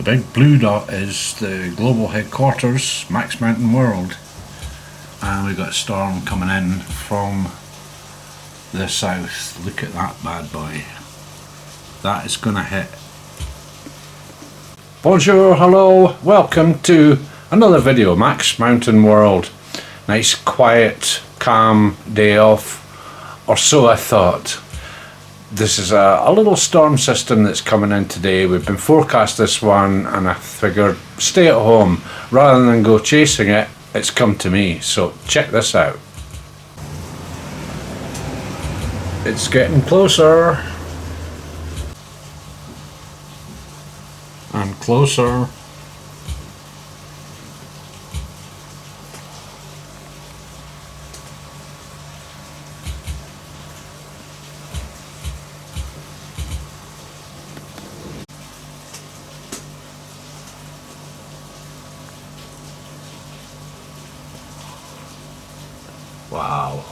big blue dot is the global headquarters, MaxMountainWorld, and we've got a storm coming in from the south. Look at that bad boy. That is going to hit. Bonjour, hello, welcome to another video, MaxMountainWorld. Nice, quiet, calm day off, or so I thought. This is a little storm system that's coming in today. We've been forecast this one, and I figured stay at home rather than go chasing it. It's come to me, so check this out. It's getting closer and closer. Wow.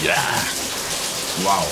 Yeah. Wow.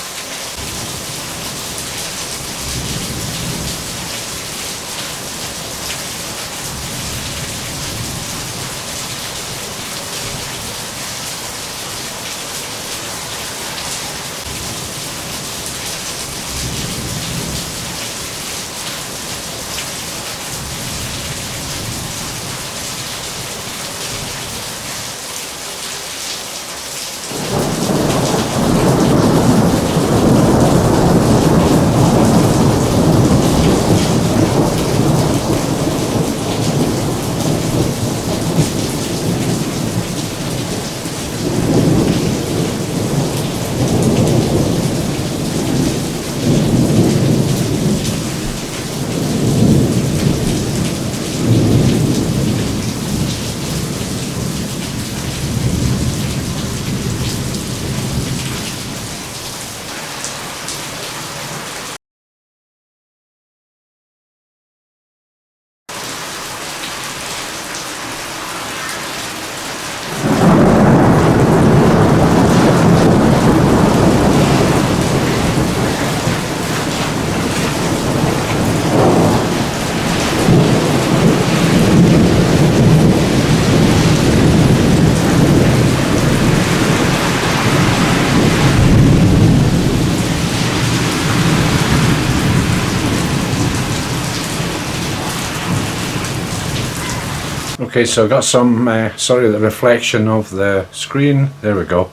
Okay, so I've got some, sorry, the reflection of the screen, there we go.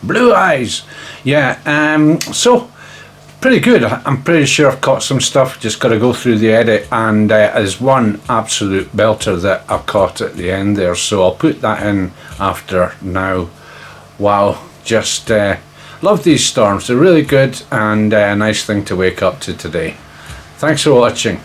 Blue eyes. Yeah, so pretty good. I'm pretty sure I've caught some stuff, just got to go through the edit, and there's one absolute belter that I caught at the end there, so I'll put that in after now. Wow, just love these storms, they're really good, and a nice thing to wake up to today. Thanks for watching.